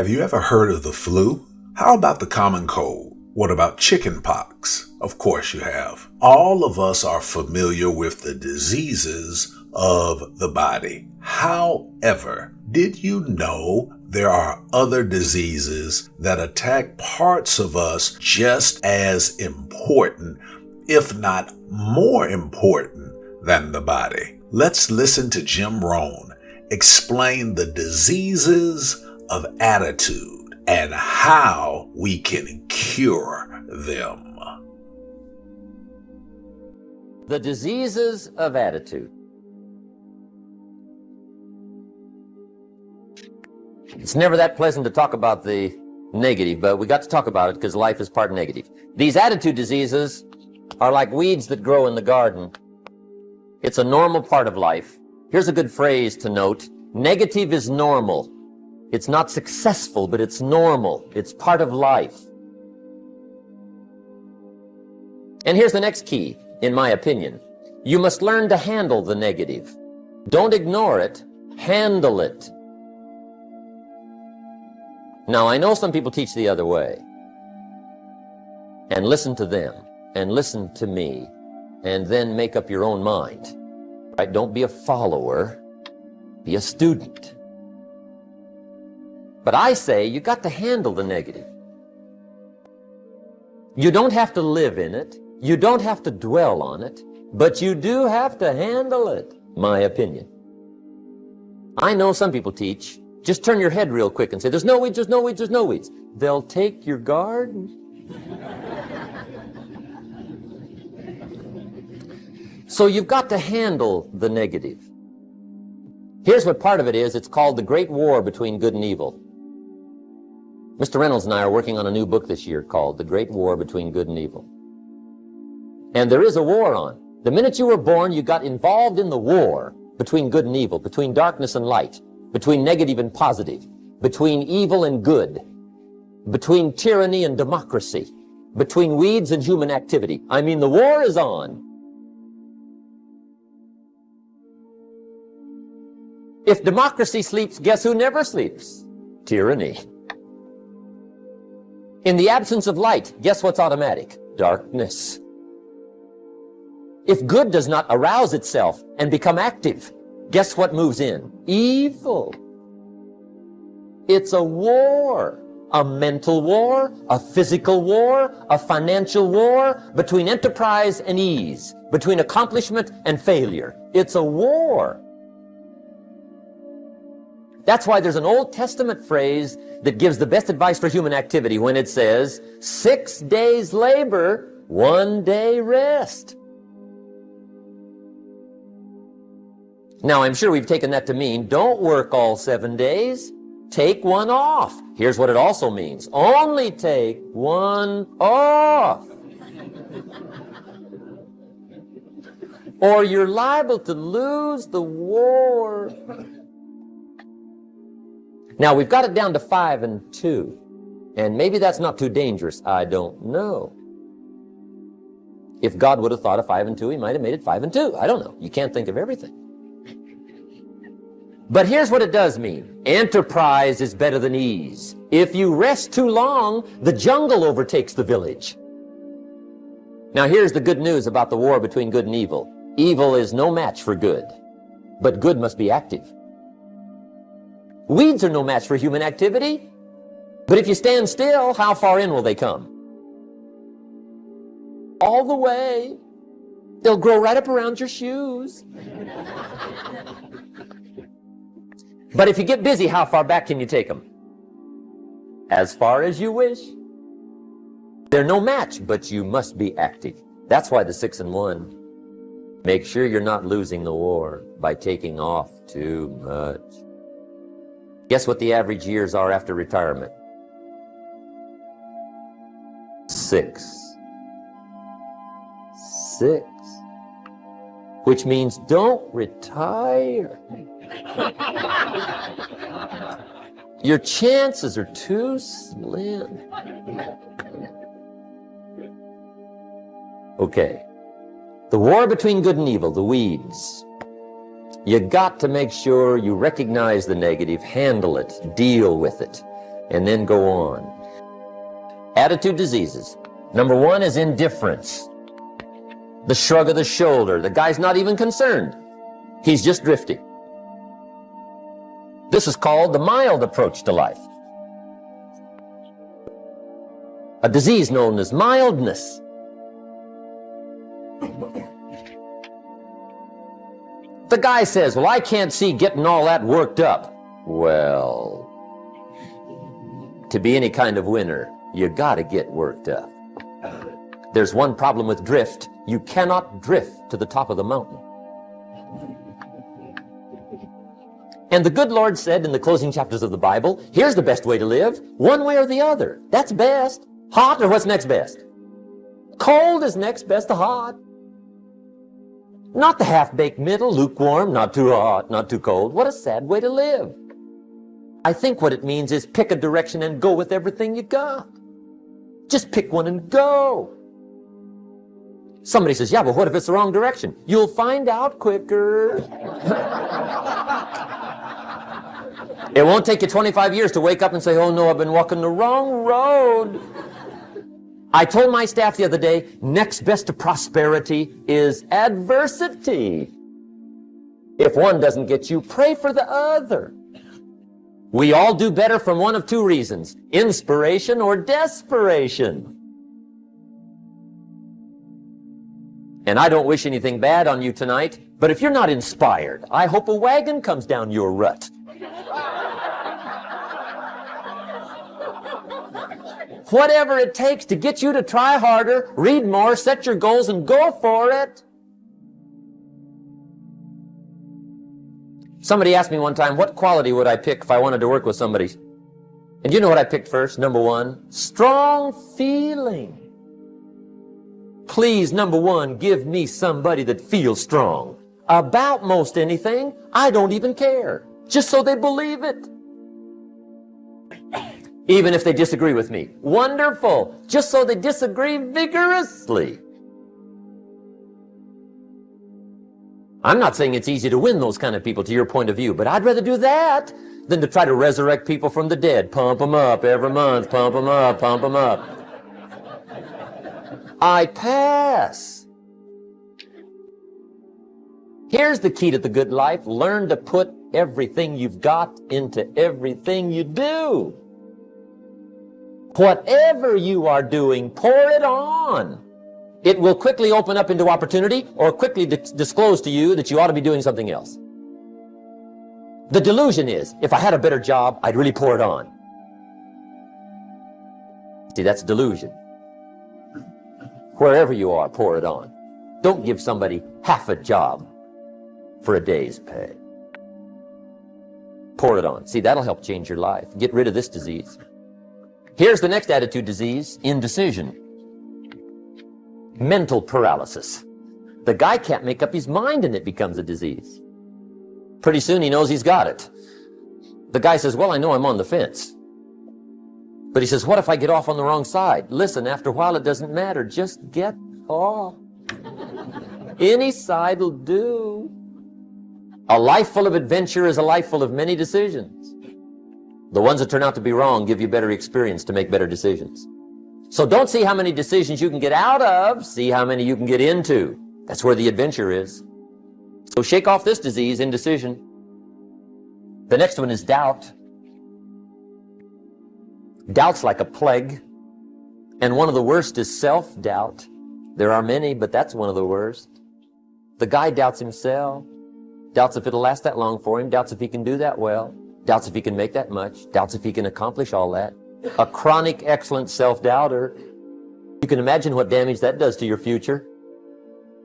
Have you ever heard of the flu? How about the common cold? What about chicken pox? Of course you have. All of us are familiar with the diseases of the body. However, did you know there are other diseases that attack parts of us just as important, if not more important, than the body? Let's listen to Jim Rohn explain the diseases of attitude and how we can cure them. The diseases of attitude. It's never that pleasant to talk about the negative, but we got to talk about it because life is part negative. These attitude diseases are like weeds that grow in the garden. It's a normal part of life. Here's a good phrase to note. Negative is normal. It's not successful, but it's normal. It's part of life. And here's the next key, in my opinion. You must learn to handle the negative. Don't ignore it. Handle it. Now, I know some people teach the other way. And listen to them, and listen to me, and then make up your own mind. Right? Don't be a follower, be a student. But I say you got to handle the negative. You don't have to live in it. You don't have to dwell on it, but you do have to handle it, my opinion. I know some people teach, just turn your head real quick and say, there's no weeds, there's no weeds, there's no weeds. They'll take your garden. So you've got to handle the negative. Here's what part of it is. It's called the Great War Between Good and Evil. Mr. Reynolds and I are working on a new book this year called The Great War Between Good and Evil. And there is a war on. The minute you were born, you got involved in the war between good and evil, between darkness and light, between negative and positive, between evil and good, between tyranny and democracy, between weeds and human activity. I mean, the war is on. If democracy sleeps, guess who never sleeps? Tyranny. In the absence of light, guess what's automatic? Darkness. If good does not arouse itself and become active, guess what moves in? Evil. It's a war. A mental war, a physical war, a financial war, between enterprise and ease, between accomplishment and failure. It's a war. That's why there's an Old Testament phrase that gives the best advice for human activity when it says, 6 days labor, 1 day rest. Now, I'm sure we've taken that to mean, don't work all 7 days. Take one off. Here's what it also means. Only take one off. Or you're liable to lose the war. Now, we've got it down to 5 and 2. And maybe that's not too dangerous. I don't know. If God would have thought of 5 and 2, he might have made it 5 and 2. I don't know. You can't think of everything. But here's what it does mean. Enterprise is better than ease. If you rest too long, the jungle overtakes the village. Now here's the good news about the war between good and evil. Evil is no match for good, but good must be active. Weeds are no match for human activity, but if you stand still, how far in will they come? All the way. They'll grow right up around your shoes. But if you get busy, how far back can you take them? As far as you wish. They're no match, but you must be active. That's why the 6 and 1. Make sure you're not losing the war by taking off too much. Guess what the average years are after retirement? 6. 6. Which means don't retire. Your chances are too slim. Okay. The war between good and evil, the weeds. You got to make sure you recognize the negative, handle it, deal with it. and then go on. Attitude diseases. Number one is indifference. The shrug of the shoulder. The guy's not even concerned. He's just drifting. This is called the mild approach to life. A disease known as mildness. The guy says, well, I can't see getting all that worked up. Well, to be any kind of winner, you gotta get worked up. There's one problem with drift. You cannot drift to the top of the mountain. And the good Lord said in the closing chapters of the Bible, here's the best way to live, one way or the other. That's best. Hot or what's next best? Cold is next best to hot. Not the half-baked middle, lukewarm, not too hot, not too cold. What a sad way to live. I think what it means is pick a direction and go with everything you got. Just pick one and go. Somebody says, yeah, but what if it's the wrong direction? You'll find out quicker. It won't take you 25 years to wake up and say, oh no, I've been walking the wrong road. I told my staff the other day, next best to prosperity is adversity. If one doesn't get you, pray for the other. We all do better from one of two reasons, inspiration or desperation. And I don't wish anything bad on you tonight, but if you're not inspired, I hope a wagon comes down your rut. Whatever it takes to get you to try harder, read more, set your goals, and go for it. Somebody asked me one time, what quality would I pick if I wanted to work with somebody? And you know what I picked first? Number one, strong feeling. Please, number one, give me somebody that feels strong. About most anything, I don't even care. Just so they believe it. Even if they disagree with me. Wonderful. Just so they disagree vigorously. I'm not saying it's easy to win those kind of people to your point of view, but I'd rather do that than to try to resurrect people from the dead. Pump them up every month. Pump them up, pump them up. I pass. Here's the key to the good life. Learn to put everything you've got into everything you do. Whatever you are doing, pour it on. It will quickly open up into opportunity or quickly disclose to you that you ought to be doing something else. The delusion is, if I had a better job, I'd really pour it on. See, that's delusion. Wherever you are, pour it on. Don't give somebody half a job for a day's pay. Pour it on. See, that'll help change your life. Get rid of this disease. Here's the next attitude disease, indecision. Mental paralysis. The guy can't make up his mind and it becomes a disease. Pretty soon he knows he's got it. The guy says, well, I know I'm on the fence. But he says, what if I get off on the wrong side? Listen, after a while it doesn't matter. Just get off. Any side will do. A life full of adventure is a life full of many decisions. The ones that turn out to be wrong give you better experience to make better decisions. So don't see how many decisions you can get out of, see how many you can get into. That's where the adventure is. So shake off this disease, indecision. The next one is doubt. Doubt's like a plague. And one of the worst is self-doubt. There are many, but that's one of the worst. The guy doubts himself. Doubts if it'll last that long for him. Doubts if he can do that well. Doubts if he can make that much. Doubts if he can accomplish all that. A chronic, excellent self-doubter. You can imagine what damage that does to your future.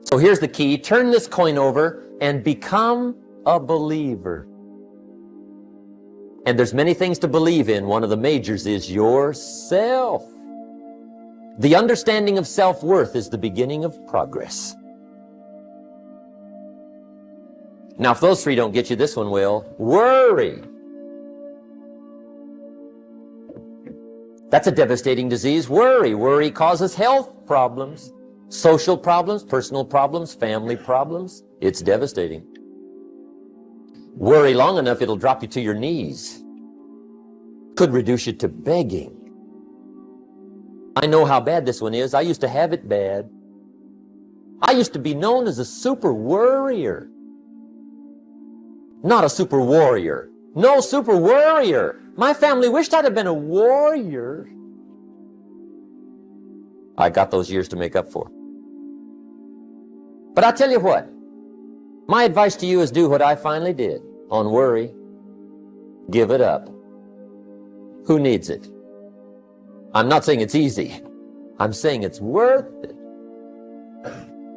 So here's the key. Turn this coin over and become a believer. And there's many things to believe in. One of the majors is yourself. The understanding of self-worth is the beginning of progress. Now, if those three don't get you, this one will. Worry. That's a devastating disease. Worry causes health problems, social problems, personal problems, family problems. It's devastating. Worry long enough, it'll drop you to your knees. could reduce you to begging. I know how bad this one is. I used to have it bad. I used to be known as a super worrier. Not a super warrior. No, super worrier. My family wished I'd have been a warrior. I got those years to make up for. But I'll tell you what. My advice to you is do what I finally did on worry. Give it up. Who needs it? I'm not saying it's easy. I'm saying it's worth it.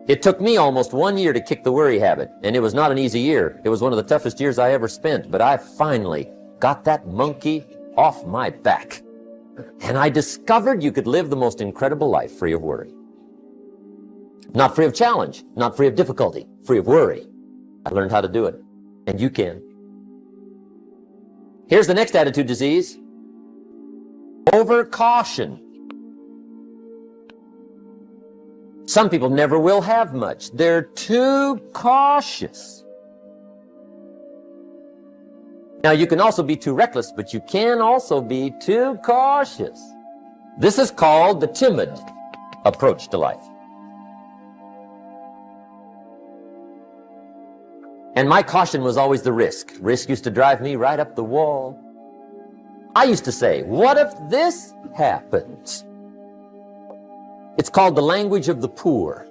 It took me almost 1 year to kick the worry habit, and it was not an easy year. It was one of the toughest years I ever spent, but I finally got that monkey off my back. And I discovered you could live the most incredible life free of worry. Not free of challenge, not free of difficulty, free of worry. I learned how to do it, and you can. Here's the next attitude disease. Over-caution. Some people never will have much. They're too cautious. Now, you can also be too reckless, but you can also be too cautious. This is called the timid approach to life. And my caution was always the risk. Risk used to drive me right up the wall. I used to say, what if this happens? It's called the language of the poor.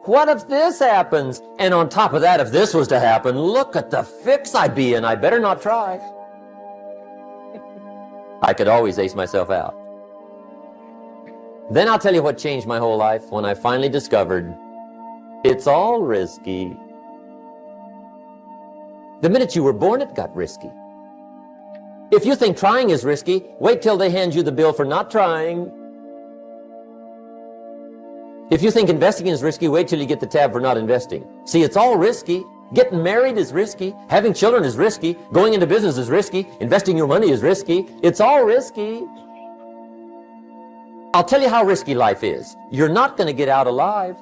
What if this happens? And on top of that, if this was to happen, look at the fix I'd be in. I better not try. I could always ace myself out. Then I'll tell you what changed my whole life when I finally discovered it's all risky. The minute you were born, it got risky. If you think trying is risky, wait till they hand you the bill for not trying. If you think investing is risky, wait till you get the tab for not investing. See, it's all risky. Getting married is risky. Having children is risky. Going into business is risky. Investing your money is risky. It's all risky. I'll tell you how risky life is. You're not going to get out alive.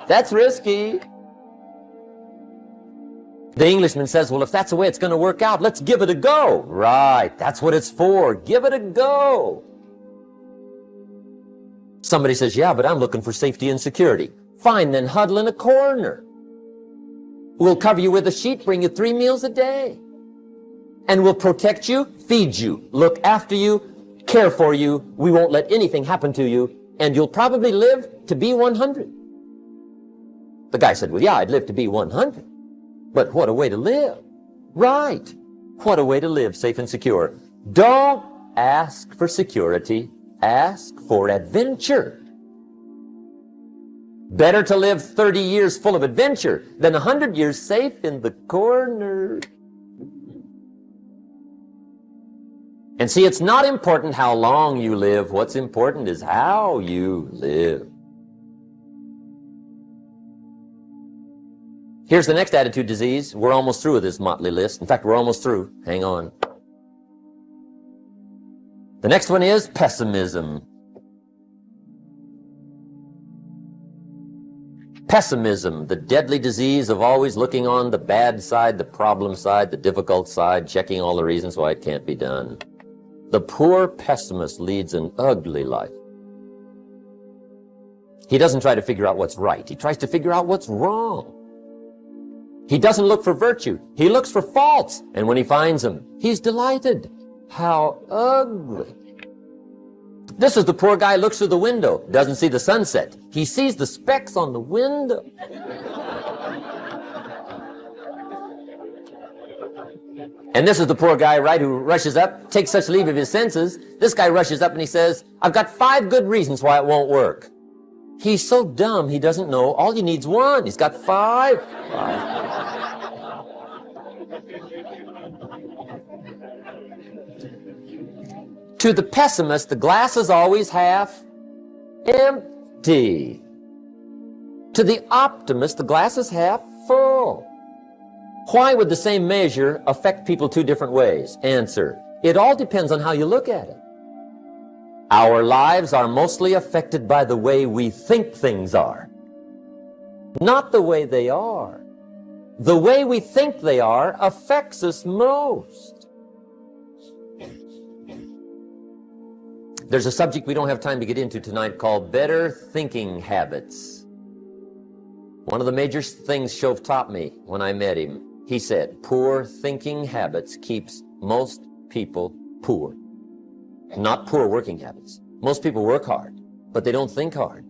That's risky. The Englishman says, well, if that's the way it's going to work out, let's give it a go. Right, that's what it's for. Give it a go. Somebody says, yeah, but I'm looking for safety and security. Fine, then huddle in a corner. We'll cover you with a sheet, bring you 3 meals a day. And we'll protect you, feed you, look after you, care for you. We won't let anything happen to you. And you'll probably live to be 100. The guy said, well, yeah, I'd live to be 100. But what a way to live. Right. What a way to live, safe and secure. Don't ask for security. Ask for adventure. Better to live 30 years full of adventure than 100 years safe in the corner. And see, it's not important how long you live. What's important is how you live. Here's the next attitude disease. We're almost through with this motley list. In fact, we're almost through. Hang on. The next one is pessimism. Pessimism, the deadly disease of always looking on the bad side, the problem side, the difficult side, checking all the reasons why it can't be done. The poor pessimist leads an ugly life. He doesn't try to figure out what's right. He tries to figure out what's wrong. He doesn't look for virtue. He looks for faults. And when he finds them, he's delighted. How ugly. This is the poor guy who looks through the window, doesn't see the sunset. He sees the specks on the window. And this is the poor guy, right, who rushes up, takes such leave of his senses. This guy rushes up and he says, I've got 5 good reasons why it won't work. He's so dumb he doesn't know all he needs 1. He's got 5. To the pessimist, the glass is always half empty. To the optimist, the glass is half full. Why would the same measure affect people 2 different ways? Answer, it all depends on how you look at it. Our lives are mostly affected by the way we think things are, not the way they are. The way we think they are affects us most. There's a subject we don't have time to get into tonight called better thinking habits. One of the major things Shoaff taught me when I met him, he said, poor thinking habits keeps most people poor. Not poor working habits. Most people work hard, but they don't think hard.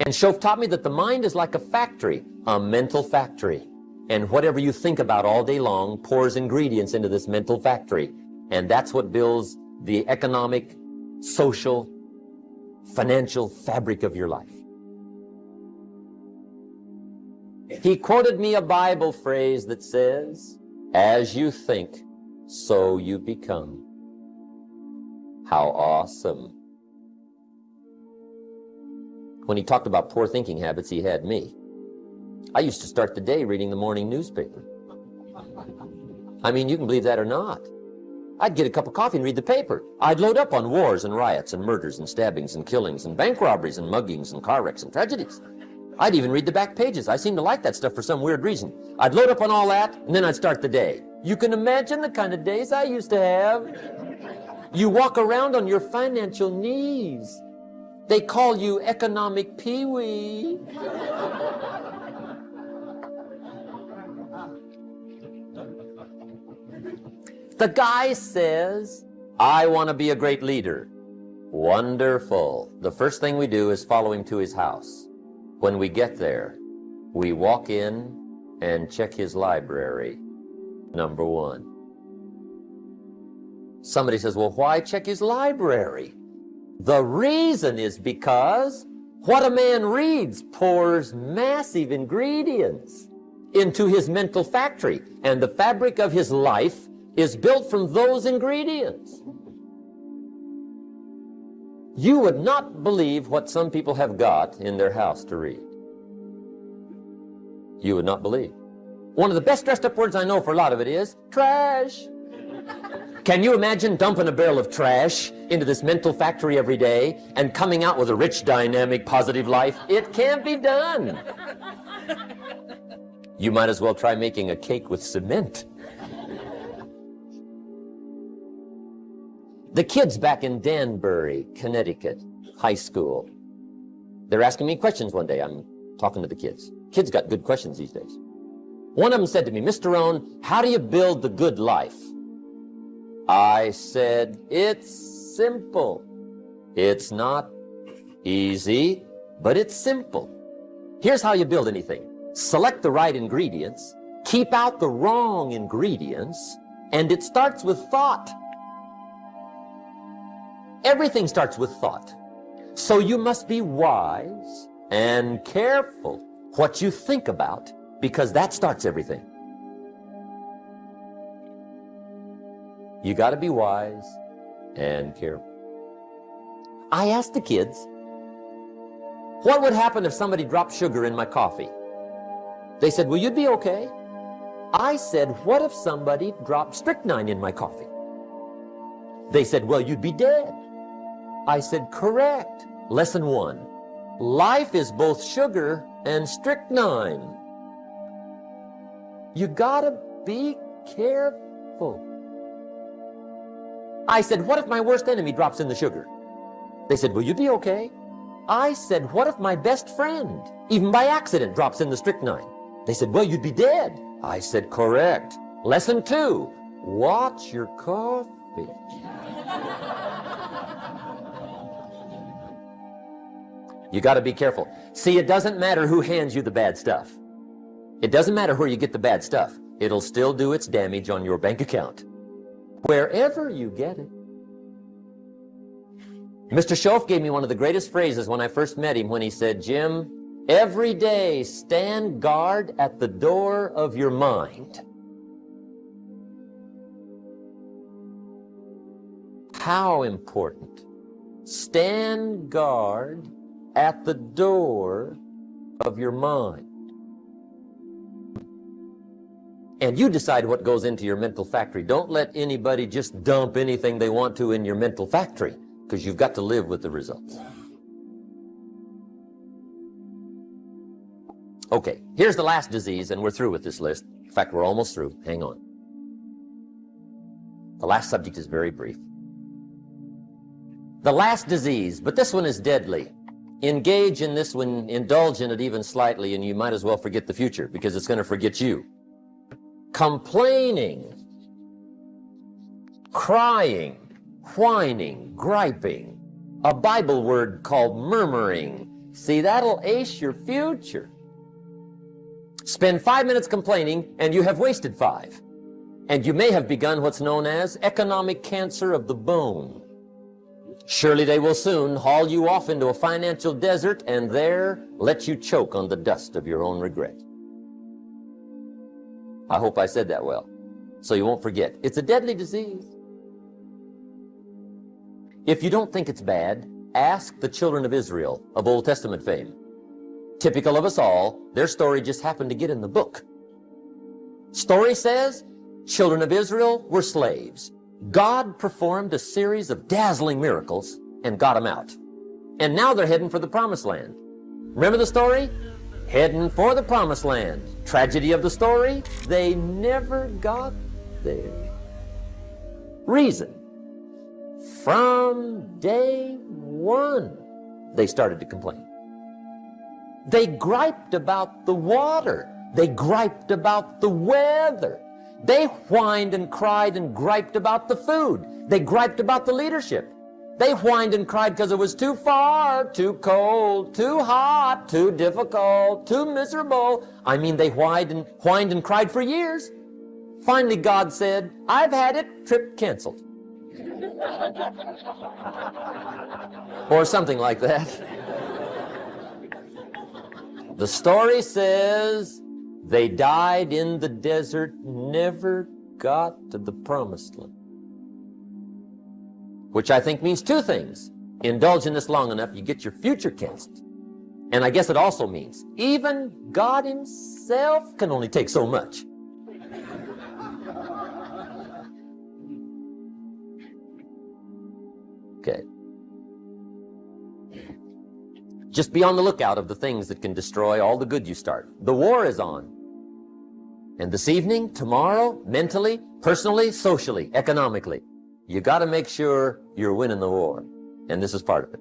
And Shoaff taught me that the mind is like a factory, a mental factory. And whatever you think about all day long pours ingredients into this mental factory. And that's what builds the economic, social, financial fabric of your life. He quoted me a Bible phrase that says, as you think, so you become. How awesome. When he talked about poor thinking habits, he had me. I used to start the day reading the morning newspaper. I mean, you can believe that or not. I'd get a cup of coffee and read the paper. I'd load up on wars and riots and murders and stabbings and killings and bank robberies and muggings and car wrecks and tragedies. I'd even read the back pages. I seem to like that stuff for some weird reason. I'd load up on all that, and then I'd start the day. You can imagine the kind of days I used to have. You walk around on your financial knees. They call you economic peewee. The guy says, I want to be a great leader. Wonderful. The first thing we do is follow him to his house. When we get there, we walk in and check his library. Number one. Somebody says, well, why check his library? The reason is because what a man reads pours massive ingredients into his mental factory, and the fabric of his life is built from those ingredients. You would not believe what some people have got in their house to read. You would not believe. One of the best dressed up words I know for a lot of it is trash. Can you imagine dumping a barrel of trash into this mental factory every day and coming out with a rich, dynamic, positive life? It can't be done. You might as well try making a cake with cement. The kids back in Danbury, Connecticut, high school, they're asking me questions one day. I'm talking to the kids. Kids got good questions these days. One of them said to me, Mr. Rohn, how do you build the good life? I said, it's simple. It's not easy, but it's simple. Here's how you build anything. Select the right ingredients, keep out the wrong ingredients, and it starts with thought. Everything starts with thought. So you must be wise and careful what you think about, because that starts everything. You got to be wise and careful. I asked the kids, what would happen if somebody dropped sugar in my coffee? They said, well, you'd be okay. I said, what if somebody dropped strychnine in my coffee? They said, well, you'd be dead. I said, correct. Lesson one, life is both sugar and strychnine. You gotta be careful. I said, what if my worst enemy drops in the sugar? They said, well, you'd be okay. I said, what if my best friend, even by accident, drops in the strychnine? They said, well, you'd be dead. I said, correct. Lesson two, watch your coffee. You got to be careful. See, it doesn't matter who hands you the bad stuff. It doesn't matter where you get the bad stuff. It'll still do its damage on your bank account, wherever you get it. Mr. Shoaff gave me one of the greatest phrases when I first met him when he said, Jim, every day stand guard at the door of your mind. How important. Stand guard at the door of your mind. And you decide what goes into your mental factory. Don't let anybody just dump anything they want to in your mental factory, because you've got to live with the results. Okay, here's the last disease, and we're through with this list. In fact, we're almost through. Hang on. The last subject is very brief. The last disease, but this one is deadly. Engage in this one, indulge in it even slightly, and you might as well forget the future because it's going to forget you. Complaining, crying, whining, griping. A Bible word called murmuring. See, that'll ace your future. Spend 5 minutes complaining, and you have wasted 5. And you may have begun what's known as economic cancer of the bone. Surely they will soon haul you off into a financial desert and there let you choke on the dust of your own regret. I hope I said that well, so you won't forget. It's a deadly disease. If you don't think it's bad, ask the children of Israel of Old Testament fame. Typical of us all, their story just happened to get in the book. Story says, children of Israel were slaves. God performed a series of dazzling miracles and got them out. And now they're heading for the promised land. Remember the story? Heading for the promised land. Tragedy of the story, they never got there. Reason. From day one, they started to complain. They griped about the water. They griped about the weather. They whined and cried and griped about the food. They griped about the leadership. They whined and cried because it was too far, too cold, too hot, too difficult, too miserable. I mean, they whined and cried for years. Finally, God said, I've had it, trip canceled. Or something like that. The story says, they died in the desert, never got to the promised land. Which I think means 2 things. Indulge in this long enough, you get your future canceled. And I guess it also means even God himself can only take so much. Okay. Just be on the lookout of the things that can destroy all the good you start. The war is on. And this evening, tomorrow, mentally, personally, socially, economically, you got to make sure you're winning the war. And this is part of it.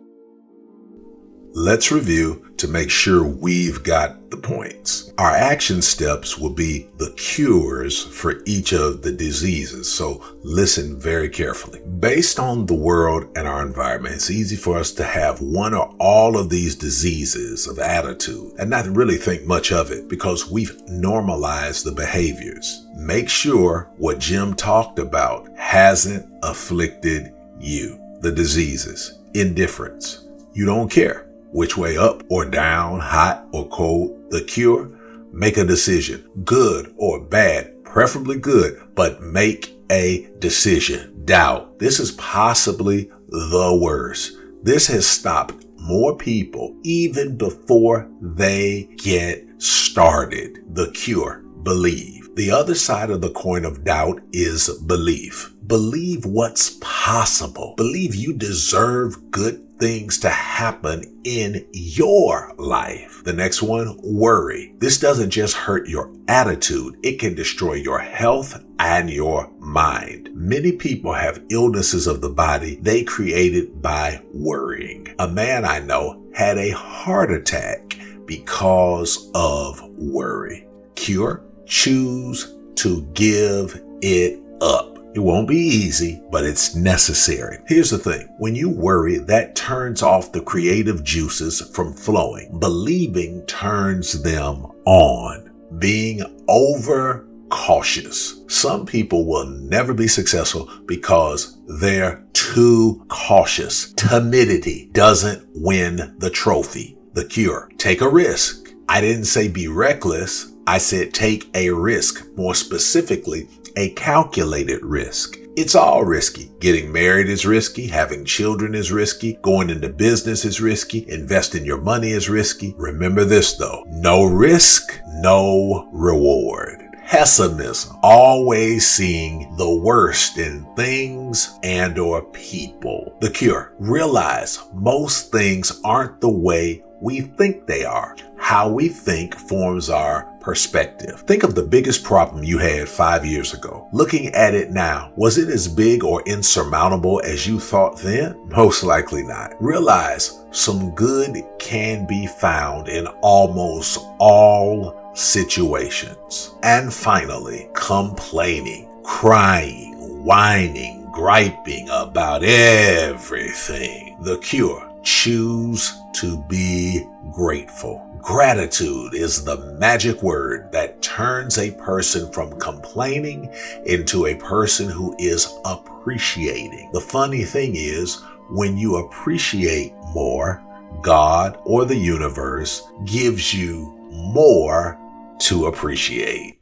Let's review to make sure we've got the points. Our action steps will be the cures for each of the diseases, so listen very carefully. Based on the world and our environment, it's easy for us to have one or all of these diseases of attitude and not really think much of it because we've normalized the behaviors. Make sure what Jim talked about hasn't afflicted you. The diseases, indifference, you don't care which way up or down, hot or cold, the cure, make a decision, good or bad, preferably good, but make a decision. Doubt. This is possibly the worst. This has stopped more people even before they get started. The cure, believe. The other side of the coin of doubt is belief. Believe what's possible. Believe you deserve good things to happen in your life. The next one, worry. This doesn't just hurt your attitude, it can destroy your health and your mind. Many people have illnesses of the body they created by worrying. A man I know had a heart attack because of worry. Cure? Choose to give it up. It won't be easy, but it's necessary. Here's the thing. When you worry, that turns off the creative juices from flowing. Believing turns them on. Being over cautious. Some people will never be successful because they're too cautious. Timidity doesn't win the trophy. The cure. Take a risk. I didn't say be reckless. I said take a risk. More specifically, a calculated risk. It's all risky. Getting married is risky. Having children is risky. Going into business is risky. Investing your money is risky. Remember this though. No risk, no reward. Pessimism. Always seeing the worst in things and or people. The cure. Realize most things aren't the way we think they are. How we think forms our perspective. Think of the biggest problem you had 5 years ago. Looking at it now, was it as big or insurmountable as you thought then? Most likely not. Realize some good can be found in almost all situations. And finally, complaining, crying, whining, griping about everything. The cure: choose to be grateful. Gratitude is the magic word that turns a person from complaining into a person who is appreciating. The funny thing is, when you appreciate more, God or the universe gives you more to appreciate.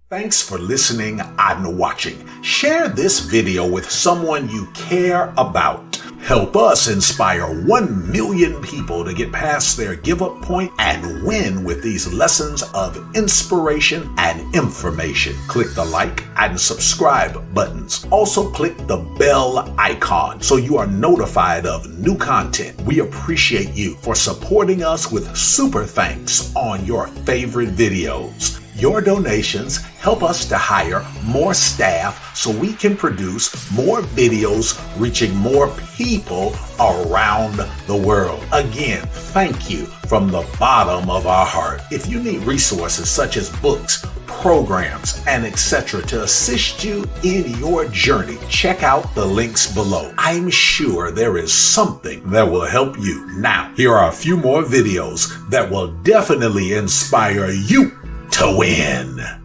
Thanks for listening and watching. Share this video with someone you care about. Help us inspire 1 million people to get past their give-up point and win with these lessons of inspiration and information. Click the like and subscribe buttons. Also click the bell icon so you are notified of new content. We appreciate you for supporting us with super thanks on your favorite videos. Your donations help us to hire more staff so we can produce more videos reaching more people around the world. Again, thank you from the bottom of our heart. If you need resources such as books, programs, and etc. to assist you in your journey, check out the links below. I'm sure there is something that will help you. Now, here are a few more videos that will definitely inspire you to win.